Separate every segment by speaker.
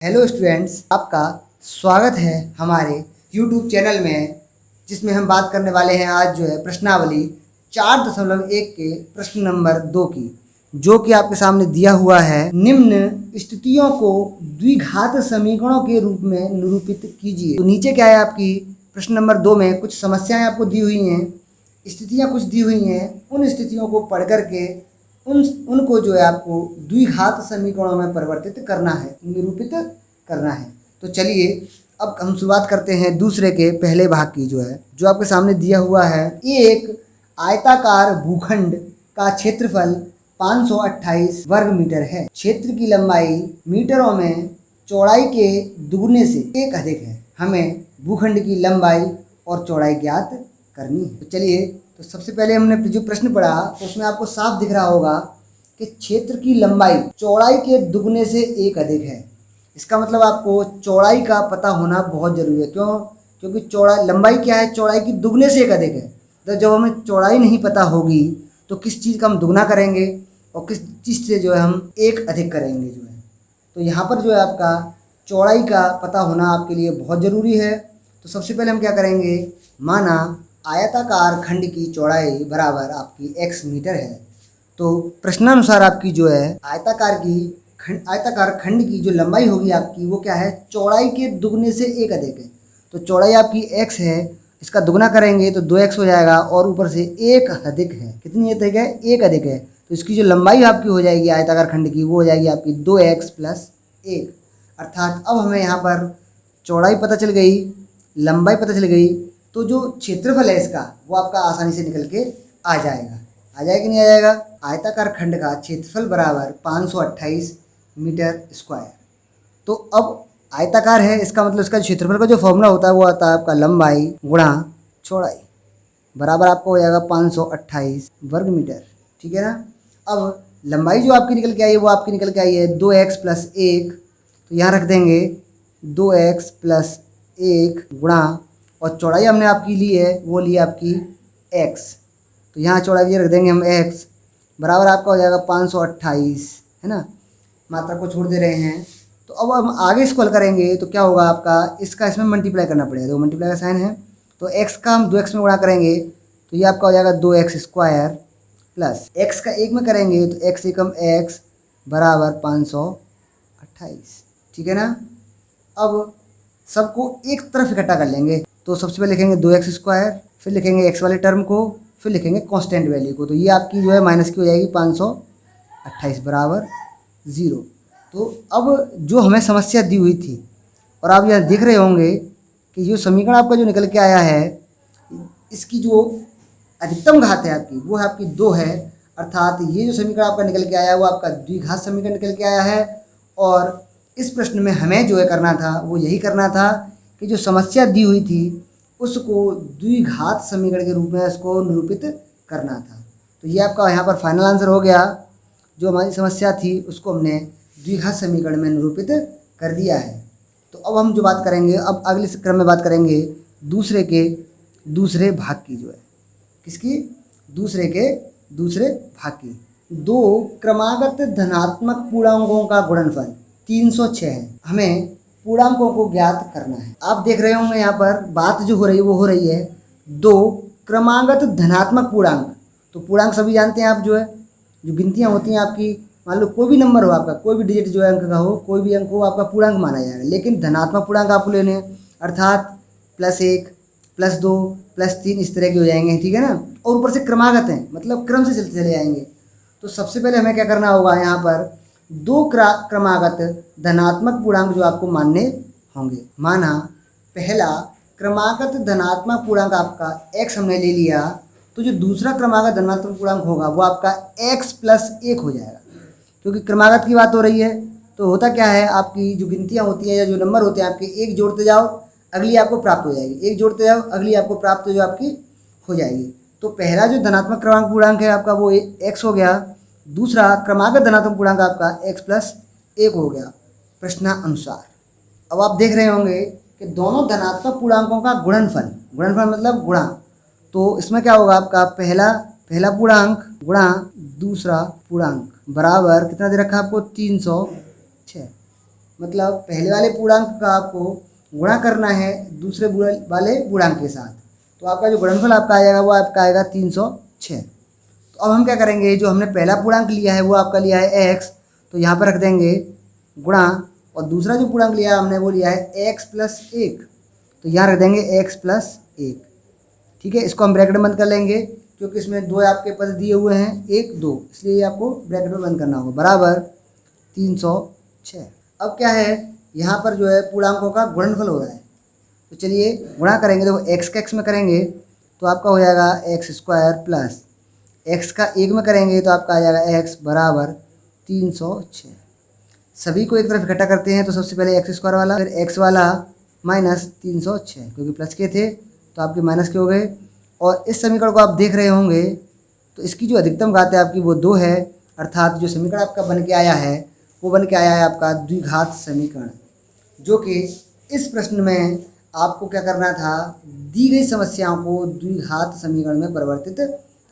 Speaker 1: Hello students, आपका स्वागत है हमारे यूट्यूब चैनल में, जिसमें हम बात करने वाले हैं आज जो है प्रश्नावली 4.1 के प्रश्न नंबर 2 की, जो कि आपके सामने दिया हुआ है। निम्न स्थितियों को द्विघात समीकरणों के रूप में निरूपित कीजिए। तो नीचे क्या है, आपकी प्रश्न नंबर 2 में कुछ समस्याएं आपको दी हुई हैं, स्थितियाँ कुछ दी हुई हैं। उन स्थितियों को पढ़ करके उनको जो है आपको द्विघात समीकरणों में परिवर्तित करना है, निरूपित करना है। तो चलिए अब हम शुरुआत करते हैं दूसरे के पहले भाग की, जो आपके सामने दिया हुआ है। एक आयताकार भूखंड का क्षेत्रफल 528 वर्ग मीटर है। क्षेत्र की लंबाई मीटरों में चौड़ाई के दुगने से एक अधिक है। हमें भूखंड की लंबाई और चौड़ाई ज्ञात करनी है। तो चलिए, तो सबसे पहले हमने जो प्रश्न पढ़ा तो उसमें आपको साफ दिख रहा होगा कि क्षेत्र की लंबाई चौड़ाई के दुगने से एक अधिक है। इसका मतलब आपको चौड़ाई का पता होना बहुत जरूरी है। क्यों? क्योंकि चौड़ाई, लंबाई क्या है, चौड़ाई की दुगने से एक अधिक है। तो जब हमें चौड़ाई नहीं पता होगी तो किस चीज़ का हम दुगना करेंगे और किस चीज़ से जो है हम एक अधिक करेंगे जो है। तो यहाँ पर जो है आपका चौड़ाई का पता होना आपके लिए बहुत ज़रूरी है। तो सबसे पहले हम क्या करेंगे, माना आयताकार खंड की चौड़ाई बराबर आपकी x मीटर है। तो प्रश्नानुसार आपकी जो है आयताकार खंड की जो लंबाई होगी आपकी, वो क्या है, चौड़ाई के दुगने से एक अधिक है। तो चौड़ाई आपकी x है, इसका दुगना करेंगे तो 2x हो जाएगा और ऊपर से एक अधिक है। कितनी अधिक है? एक अधिक है। तो इसकी जो लंबाई आपकी हो जाएगी आयताकार खंड की, वो हो जाएगी आपकी 2x + 1। अर्थात अब हमें यहाँ पर चौड़ाई पता चल गई, लंबाई पता चल गई, तो जो क्षेत्रफल है इसका वो आपका आसानी से निकल के आ जाएगा। आ जाएगा कि नहीं आ जाएगा? आयताकार खंड का क्षेत्रफल बराबर 528 मीटर स्क्वायर। तो अब आयताकार है, इसका मतलब इसका क्षेत्रफल का जो फॉर्मूला होता है वो आता है आपका लंबाई गुणा चौड़ाई, बराबर आपको हो जाएगा 528 वर्ग मीटर। ठीक है ना? अब लंबाई जो आपकी निकल के आई है वो आपकी निकल के आई है 2x + 1। तो यहाँ रख देंगे 2x + 1 गुणा, और चौड़ाई हमने आपकी ली है, वो ली आपकी x। तो यहाँ चौड़ाई रख देंगे हम x, बराबर आपका हो जाएगा 528, है ना? मात्रा को छोड़ दे रहे हैं। तो अब हम आगे इसको हल करेंगे तो क्या होगा आपका, इसका इसमें मल्टीप्लाई करना पड़ेगा। तो मल्टीप्लाई का साइन है, तो x का हम 2x में गुणा करेंगे तो ये आपका हो जाएगा 2x² प्लस x का 1 में करेंगे तो x एकम x बराबर 528। ठीक है ना? अब सबको एक तरफ इकट्ठा कर लेंगे। तो सबसे पहले लिखेंगे 2x², फिर लिखेंगे x वाले टर्म को, फिर लिखेंगे कांस्टेंट वैल्यू को। तो ये आपकी जो है माइनस की हो जाएगी 528 बराबर 0। तो अब जो हमें समस्या दी हुई थी, और आप यहाँ देख रहे होंगे कि जो समीकरण आपका जो निकल के आया है, इसकी जो अधिकतम घात है आपकी, वो है आपकी 2 है। अर्थात ये जो समीकरण आपका निकल के आया है वो आपका द्विघात समीकरण निकल के आया है। और इस प्रश्न में हमें जो है करना था वो यही करना था कि जो समस्या दी हुई थी उसको द्विघात समीकरण के रूप में इसको निरूपित करना था। तो ये आपका यहाँ पर फाइनल आंसर हो गया। जो हमारी समस्या थी उसको हमने द्विघात समीकरण में निरूपित कर दिया है। तो अब हम जो बात करेंगे, अब अगले क्रम में बात करेंगे दूसरे भाग की, जो है किसकी, दूसरे भाग की। दो क्रमागत धनात्मक पूर्णांकों का गुणनफल 306 है। हमें पूर्णांकों को ज्ञात करना है। आप देख रहे होंगे यहाँ पर बात जो हो रही है वो हो रही है दो क्रमागत धनात्मक पूर्णांक। तो पूर्णांक सभी जानते हैं आप, जो है जो गिनतियाँ होती हैं आपकी, मान लो कोई भी नंबर हो आपका, कोई भी डिजिट जो है अंक का हो, कोई भी अंक हो, आपका पूर्णांक माना जाएगा। लेकिन धनात्मक पूर्णांक आपको लेने हैं, अर्थात +1 +2 +3 इस तरह के हो जाएंगे। ठीक है ना? और ऊपर से क्रमागत हैं, मतलब क्रम से चलते चले जाएंगे। तो सबसे पहले हमें क्या करना होगा, यहाँ पर दो क्रमागत धनात्मक पूर्णांक जो आपको मानने होंगे। माना पहला क्रमागत धनात्मक पूर्णांक आपका x हमने ले लिया, तो जो दूसरा क्रमागत धनात्मक पूर्णांक होगा वो आपका x + 1 हो जाएगा। क्योंकि क्रमागत की बात हो रही है, तो होता क्या है, आपकी जो गिनतियाँ होती हैं या जो नंबर होते हैं आपके, एक जोड़ते जाओ अगली आपको प्राप्त हो जाएगी, एक जोड़ते जाओ अगली आपको प्राप्त जो आपकी हो जाएगी। तो पहला जो धनात्मक क्रमांक पूर्णांक है आपका वो x हो गया, दूसरा क्रमागत धनात्मक पूर्णांक आपका x + 1 हो गया प्रश्नानुसार। अब आप देख रहे होंगे कि दोनों धनात्मक पूर्णांकों का गुणनफल मतलब गुणा, तो इसमें क्या होगा आपका पहला पूर्णांक गुणा दूसरा पूर्णांक बराबर कितना दे रखा है आपको, 306। मतलब पहले वाले पूर्णांक का आपको गुणा करना है दूसरे वाले पूर्णांक के साथ। तो आपका जो गुणनफल आपका आएगा वो आपका आएगा 306। तो अब हम क्या करेंगे, जो हमने पहला पूर्णांक लिया है वो आपका लिया है x, तो यहाँ पर रख देंगे गुणा, और दूसरा जो पूर्णांक लिया हमने वो लिया है x+1, तो यहाँ रख देंगे x+1। ठीक है, इसको हम ब्रैकेट में बंद कर लेंगे क्योंकि इसमें दो आपके पद दिए हुए हैं, 1 2, इसलिए ये आपको ब्रैकेट में बंद करना होगा, बराबर 306। अब क्या है, यहाँ पर जो है पूर्णांकों का गुणनफल हो रहा है, तो चलिए गुणा करेंगे। देखो x का x में करेंगे तो आपका हो जाएगा x² प्लस x का 1 में करेंगे तो आपका आ जाएगा x बराबर 306। सभी को एक तरफ इकट्ठा करते हैं तो सबसे पहले x² वाला, फिर x वाला माइनस 306, क्योंकि प्लस के थे तो आपके माइनस के हो गए। और इस समीकरण को आप देख रहे होंगे तो इसकी जो अधिकतम घात है आपकी वो 2 है, अर्थात जो समीकरण आपका बन के आया है वो बन के आया है आपका द्विघात समीकरण, जो कि इस प्रश्न में आपको क्या करना था, दी गई समस्याओं को द्विघात समीकरण में परिवर्तित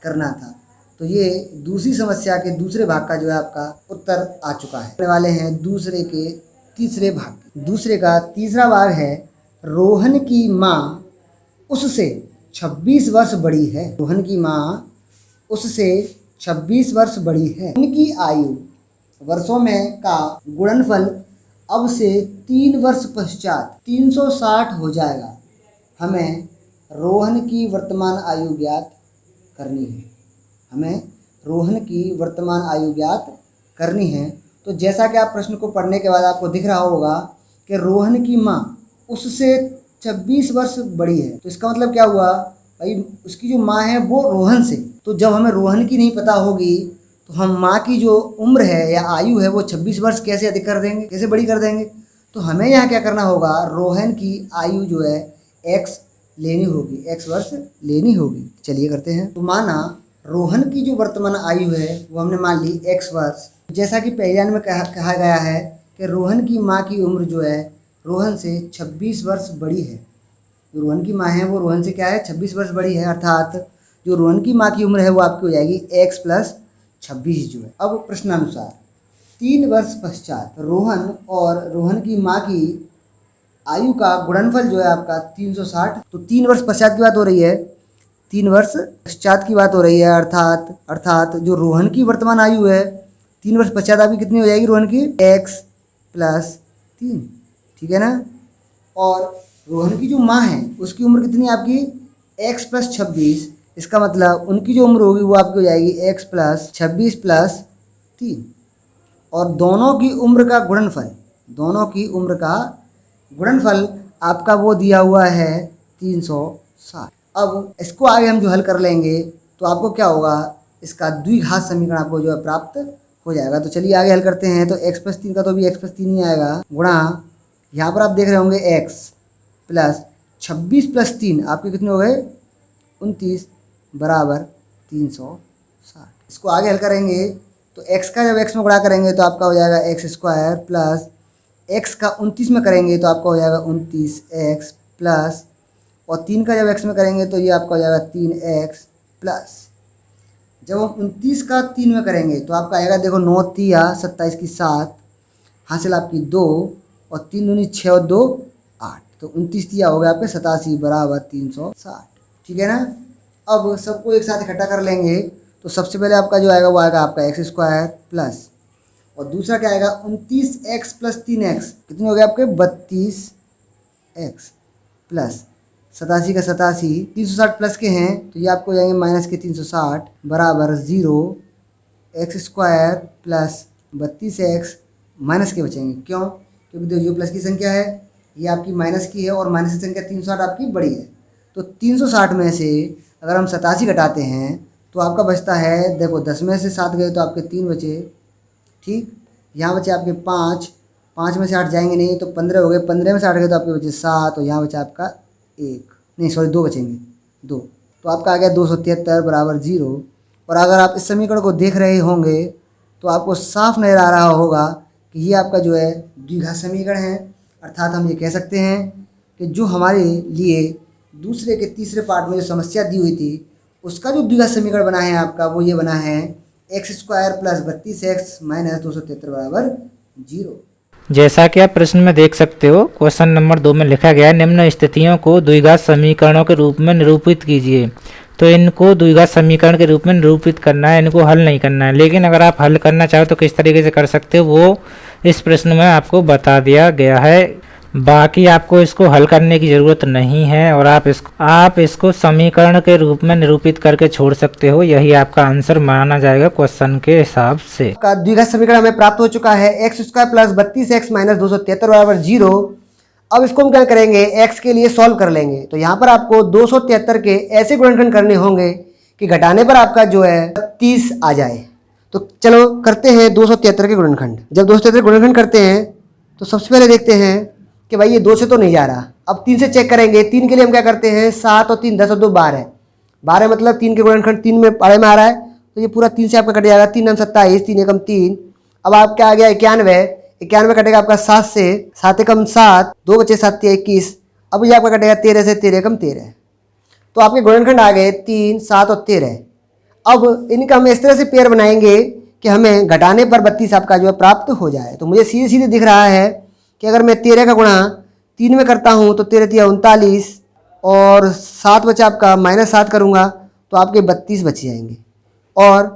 Speaker 1: करना था। तो ये दूसरी समस्या के दूसरे भाग का जो है आपका उत्तर आ चुका है। आने वाले हैं दूसरे के तीसरे भाग। दूसरे का तीसरा भाग है, रोहन की माँ उससे 26 वर्ष बड़ी है। रोहन की माँ उससे 26 वर्ष बड़ी है। उनकी आयु वर्षों में का गुणनफल अब से 3 वर्ष पश्चात 360 हो जाएगा। हमें रोहन की वर्तमान आयु ज्ञात करनी है। हमें रोहन की वर्तमान आयु ज्ञात करनी है। तो जैसा कि आप प्रश्न को पढ़ने के बाद आपको दिख रहा होगा कि रोहन की माँ उससे 26 वर्ष बड़ी है, तो इसका मतलब क्या हुआ भाई, उसकी जो माँ है वो रोहन से। तो जब हमें रोहन की नहीं पता होगी तो हम माँ की जो उम्र है या आयु है वो 26 वर्ष कैसे अधिक कर देंगे, कैसे बड़ी कर देंगे। तो हमें यहाँ क्या करना होगा, रोहन की आयु जो है x लेनी होगी, x वर्ष लेनी होगी। चलिए करते हैं। तो माना रोहन की जो वर्तमान आयु है वो हमने मान ली x वर्ष। जैसा कि पहले में कहा गया है कि रोहन की माँ की उम्र जो है रोहन से 26 वर्ष बड़ी है। जो रोहन की माँ है वो रोहन से क्या है, 26 वर्ष बड़ी है, अर्थात जो रोहन की माँ की उम्र है वो आपकी हो जाएगी x+26 जो है। अब प्रश्नानुसार 3 वर्ष पश्चात रोहन और रोहन की माँ की आयु का गुणनफल जो है आपका 360। तो 3 वर्ष पश्चात की बात हो रही है, 3 वर्ष पश्चात की बात हो रही है, अर्थात जो रोहन की वर्तमान आयु है 3 वर्ष पश्चात आपकी कितनी हो जाएगी, रोहन की x+3, ठीक है ना। और रोहन की जो माँ है उसकी उम्र कितनी है आपकी x+26, इसका मतलब उनकी जो उम्र होगी वो आपकी हो जाएगी x+26+3। और दोनों की उम्र का गुणनफल आपका वो दिया हुआ है 360। अब इसको आगे हम जो हल कर लेंगे तो आपको क्या होगा, इसका द्विघात समीकरण आपको जो है प्राप्त हो जाएगा। तो चलिए आगे हल करते हैं। तो x+3 का तो भी x+3 ही आएगा, गुणा यहाँ पर आप देख रहे होंगे x+26+3 आपके कितने हो गए 29 बराबर 360। इसको आगे हल करेंगे तो x का जब x में गुणा करेंगे तो आपका हो जाएगा x² प्लस x का 29 में करेंगे तो आपका हो जाएगा 29x प्लस, और 3 का जब x में करेंगे तो ये आपका हो जाएगा 3x प्लस। जब हम 29 का 3 में करेंगे तो आपका आएगा, देखो 9 3 27 की 7 हासिल आपकी 2, और 3 दूनी 6 और 2 8, तो 29 दिया हो गया आपके 87 बराबर 360, ठीक है ना। अब सबको एक साथ इकट्ठा कर लेंगे तो सबसे पहले आपका जो आएगा वो आएगा आपका x² प्लस, और दूसरा क्या आएगा 29x प्लस 3x, कितने हो गए आपके 32x प्लस 87 का 87, 360 प्लस के हैं तो ये आपको हो जाएंगे माइनस के 360 बराबर 0, x² प्लस 32x माइनस के बचेंगे। क्यों, क्योंकि जो प्लस की संख्या है ये आपकी माइनस की है और माइनस की संख्या 360 आपकी बड़ी है। तो 360 में से अगर हम 87 घटाते हैं तो आपका बचता है, देखो 10 में से 7 गए तो आपके 3 बचे, ठीक। यहाँ बचे आपके 5 में से 8 जाएंगे नहीं तो 15 हो गए, 15 में से 8 गए तो आपके बचे 7, और यहाँ बचा आपका 2 बचेंगे 2, तो आपका आ गया 273 बराबर 0। और अगर आप इस समीकरण को देख रहे होंगे तो आपको साफ नज़र आ रहा होगा कि ये आपका जो है द्विघात समीकरण है, अर्थात हम ये कह सकते हैं कि जो हमारे लिए दूसरे के तीसरे पार्ट में जो समस्या दी हुई थी उसका जो द्विघात समीकरण बना है आपका वो ये बना है x² प्लस 32x माइनस 273 बराबर 0।
Speaker 2: जैसा कि आप प्रश्न में देख सकते हो, क्वेश्चन नंबर 2 में लिखा गया है निम्न स्थितियों को द्विघात समीकरणों के रूप में निरूपित कीजिए। तो इनको द्विघात समीकरण के रूप में निरूपित करना है, इनको हल नहीं करना है। लेकिन अगर आप हल करना चाहो तो किस तरीके से कर सकते हो वो इस प्रश्न में आपको बता दिया गया है। बाकी आपको इसको हल करने की ज़रूरत नहीं है और आप इसको समीकरण के रूप में निरूपित करके छोड़ सकते हो। यही आपका आंसर माना जाएगा क्वेश्चन के हिसाब से।
Speaker 1: का द्विघात समीकरण हमें प्राप्त हो चुका है x square plus 32x minus 273 बराबर 0। अब इसको हम क्या करेंगे, x के लिए सॉल्व कर लेंगे। तो यहाँ पर आपको 273 के ऐसे गुणनखंड करने होंगे कि घटाने पर आपका जो है 30 आ जाए। तो चलो करते हैं 273 के गुणनखंड। जब 273 गुणनखंड करते हैं तो सबसे पहले देखते हैं कि भाई ये 2 से तो नहीं जा रहा, अब 3 से चेक करेंगे। 3 के लिए हम क्या करते हैं, 7 और 3 10 और 2 12। 12 मतलब 3 के गुणनखंड 3 में पारे में आ रहा है, तो ये पूरा 3 से आपका कट जाएगा। 3 9 27, 3 एकम 3। अब आपका आ गया 91। 91 कटेगा आपका 7 से, 7 एकम 7, 2 बचे 7 21। अब ये आपका कटेगा 13 से, 13 एकम 13। तो आपके गुणनखंड आ गए 3 7 और 13। अब इनका हम इस तरह से पेयर बनाएंगे कि हमें घटाने पर 32 आपका जो है प्राप्त हो जाए। तो मुझे सीधे सीधे दिख रहा है कि अगर मैं 13 का गुणा 3 में करता हूँ तो 13 3 39 और 7 बचा आपका -7 करूँगा तो आपके 32 बच जाएंगे। और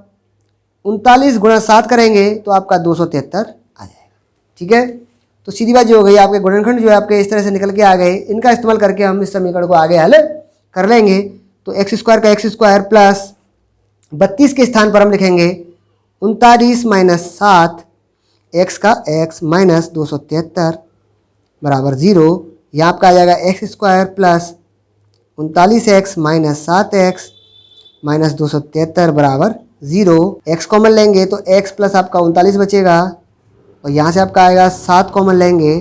Speaker 1: 39 गुणा 7 करेंगे तो आपका 273 आ जाएगा। ठीक है, तो सीधी बात जो हो गई, आपके गुणनखंड जो है आपके इस तरह से निकल के आ गए। इनका इस्तेमाल करके हम इस समीकरण को आगे हल कर लेंगे। तो एक्स स्क्वायर का एक्स स्क्वायर प्लस 32 के स्थान पर हम लिखेंगे 39 माइनस 7 एक्स का एक्स माइनस 273 बराबर 0। यहाँ आपका आ जाएगा x square plus 39x minus 7x minus 273 बराबर 0। x कॉमन लेंगे तो x प्लस आपका 39 बचेगा और यहाँ से आपका आएगा 7 कॉमन लेंगे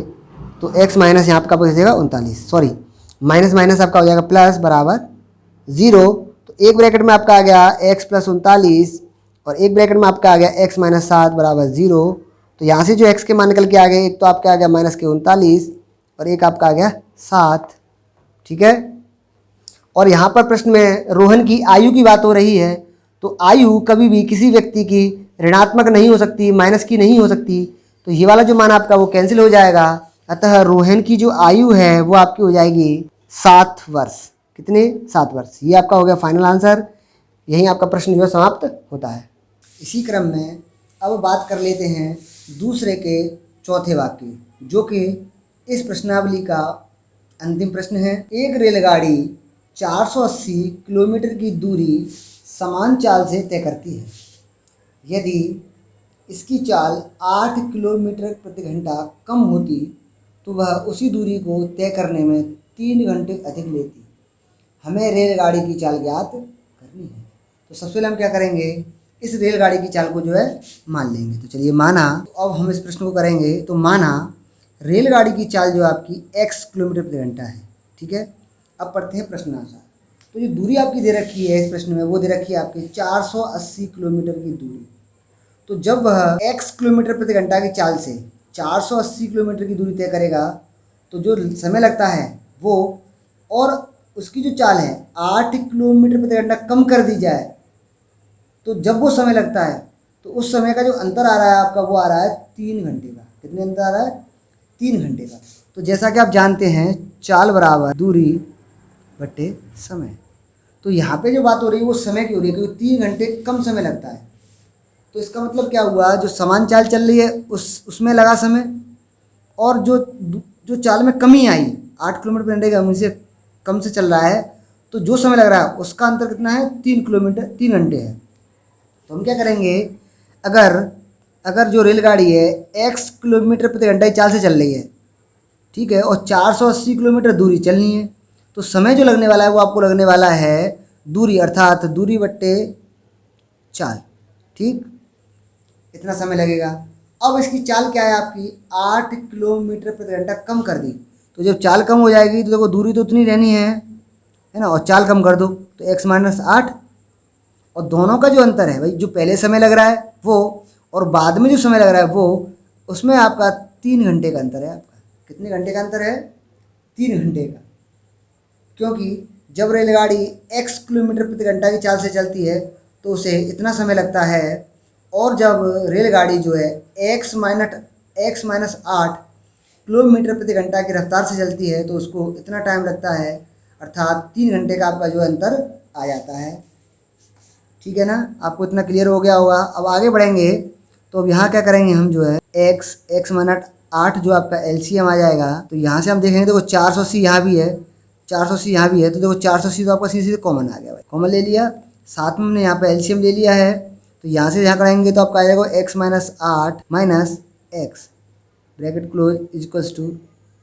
Speaker 1: तो x माइनस यहाँ आपका बचेगा 39, सॉरी माइनस माइनस आपका हो जाएगा प्लस बराबर 0। तो एक ब्रैकेट में आपका आ गया x प्लस 39 और एक ब्रैकेट में आपका आ गया x माइनस 7 बराबर 0। तो यहाँ से जो x के मान निकल के आ गए, एक तो आपका आ गया माइनस के 39 और एक आपका आ गया 7। ठीक है, और यहाँ पर प्रश्न में रोहन की आयु की बात हो रही है। तो आयु कभी भी किसी व्यक्ति की ऋणात्मक नहीं हो सकती, माइनस की नहीं हो सकती। तो ये वाला जो मान आपका वो कैंसिल हो जाएगा। अतः रोहन की जो आयु है वो आपकी हो जाएगी 7 वर्ष। कितने, 7 वर्ष। ये आपका हो गया फाइनल आंसर। यही आपका प्रश्न जो है समाप्त होता है। इसी क्रम में अब बात कर लेते हैं दूसरे के चौथे वाक्य की, जो कि इस प्रश्नावली का अंतिम प्रश्न है। एक रेलगाड़ी 480 किलोमीटर की दूरी समान चाल से तय करती है। यदि इसकी चाल 8 किलोमीटर प्रति घंटा कम होती तो वह उसी दूरी को तय करने में 3 घंटे अधिक लेती। हमें रेलगाड़ी की चाल ज्ञात करनी है। तो सबसे पहले हम क्या करेंगे, इस रेलगाड़ी की चाल को जो है मान लेंगे। तो चलिए माना, तो अब हम इस प्रश्न को करेंगे। तो माना रेलगाड़ी की चाल जो आपकी x किलोमीटर प्रति घंटा है। ठीक है, अब पढ़ते हैं प्रश्नानुसार। तो जो दूरी आपकी दे रखी है इस प्रश्न में, वो दे रखी है आपकी 480 किलोमीटर की दूरी। तो जब वह x किलोमीटर प्रति घंटा की चाल से 480 किलोमीटर की दूरी तय करेगा तो जो समय लगता है वो, और उसकी जो चाल है 8 किलोमीटर प्रति घंटा कम कर दी जाए तो जब वो समय लगता है तो उस समय का जो अंतर आ रहा है आपका, वो आ रहा है 3 घंटे का। कितने अंतर आ रहा है, 3 घंटे का। तो जैसा कि आप जानते हैं चाल बराबर दूरी बटे समय। तो यहाँ पे जो बात हो रही है वो समय की हो रही है, क्योंकि 3 घंटे कम समय लगता है। तो इसका मतलब क्या हुआ, जो समान चाल चल रही है उसमें लगा समय, और जो चाल में कमी आई 8 किलोमीटर प्रति घंटे का मुझसे कम से चल रहा है, तो जो समय लग रहा है उसका अंतर कितना है, 3 घंटे है। तो हम क्या करेंगे, अगर जो रेलगाड़ी है x किलोमीटर प्रति घंटा की चाल से चल रही है, ठीक है, और 480 किलोमीटर दूरी चलनी है, तो समय जो लगने वाला है वो आपको लगने वाला है दूरी, अर्थात दूरी बट्टे चाल। ठीक, इतना समय लगेगा। अब इसकी चाल क्या है आपकी, 8 किलोमीटर प्रति घंटा कम कर दी। तो जब चाल कम हो जाएगी तो देखो दूरी तो उतनी रहनी है ना, और चाल कम कर दो तो x माइनस 8, और दोनों का जो अंतर है भाई, जो पहले समय लग रहा है वो और बाद में जो समय लग रहा है वो, उसमें आपका 3 घंटे का अंतर है। आपका कितने घंटे का अंतर है, 3 घंटे का। क्योंकि जब रेलगाड़ी x किलोमीटर प्रति घंटा की चाल से चलती है तो उसे इतना समय लगता है, और जब रेलगाड़ी जो है x x माइनस 8 किलोमीटर प्रति घंटा की रफ्तार से चलती है तो उसको इतना टाइम लगता है, अर्थात 3 घंटे का आपका जो अंतर आ जाता है। ठीक है ना, आपको इतना क्लियर हो गया होगा। अब आगे बढ़ेंगे तो अब यहाँ क्या करेंगे हम जो है x माइनस 8 जो आपका एलसीएम आ जाएगा, तो यहाँ से हम देखेंगे देखो 480 यहाँ भी है, 480 यहाँ भी है, तो देखो 480 तो आपका सीधे सीधे कॉमन आ गया भाई, कॉमन ले लिया, साथ में हमने यहाँ पे एलसीएम ले लिया है, तो यहाँ से यहाँ करेंगे तो आपका आ जाएगा x minus 8 minus x bracket close is equals to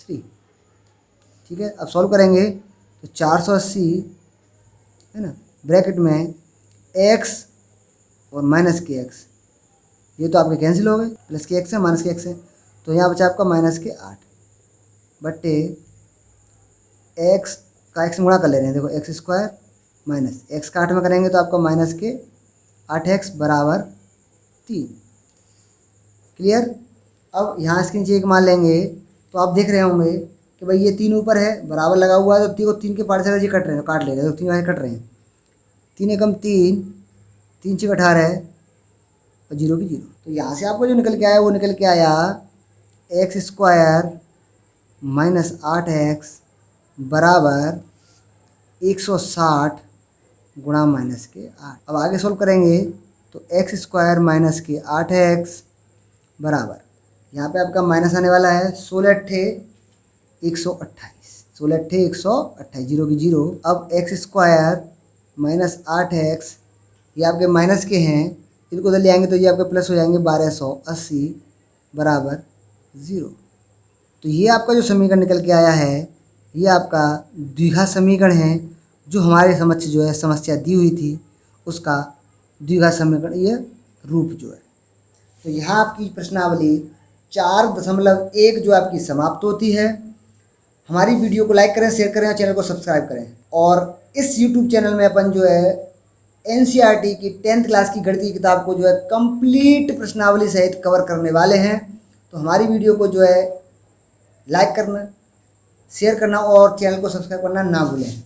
Speaker 1: 3। ठीक है, अब सॉल्व करेंगे तो 480 है ना, ब्रैकेट में x और माइनस के x, ये तो आपके कैंसिल हो गए, प्लस के x है माइनस के x है, तो यहाँ बचा आपका माइनस के 8 बट्टे x का x में गुणा कर ले रहे हैं, देखो x स्क्वायर माइनस x का 8 में करेंगे तो आपका माइनस के 8x बराबर 3। क्लियर। अब यहाँ इसके नीचे एक मान लेंगे तो आप देख रहे होंगे कि भाई ये 3 ऊपर है, बराबर लगा हुआ है, तो 3 के पार्ट से ये कट रहे हैं तो काट लेगा, तो 3 वाले कट रहे हैं, 3 एकम 3, 3 6 18 और 0 की 0, तो यहाँ से आपको जो निकल के आया वो निकल के आया x स्क्वायर माइनस 8x बराबर 160 गुणा माइनस के 8। अब आगे सोल्व करेंगे तो x स्क्वायर माइनस के 8x बराबर, यहाँ पे आपका माइनस आने वाला है, 16 अट्ठे 128, 16 अट्ठे 128, 0 की 0। अब x स्क्वायर माइनस 8x, ये आपके माइनस के हैं, इनको उधर ले आएंगे तो ये आपके प्लस हो जाएंगे 1280 बराबर 0। तो ये आपका जो समीकरण निकल के आया है ये आपका द्विघात समीकरण है, जो हमारे समक्ष जो है समस्या दी हुई थी उसका द्विघात समीकरण ये रूप जो है। तो यहाँ आपकी प्रश्नावली 4.1 जो आपकी समाप्त होती है। हमारी वीडियो को लाइक करें, शेयर करें और चैनल को सब्सक्राइब करें। और इस यूट्यूब चैनल में अपन जो है एनसीईआरटी की 10th क्लास की गणित की किताब को जो है कंप्लीट प्रश्नावली सहित कवर करने वाले हैं। तो हमारी वीडियो को जो है लाइक करना, शेयर करना और चैनल को सब्सक्राइब करना ना भूलें।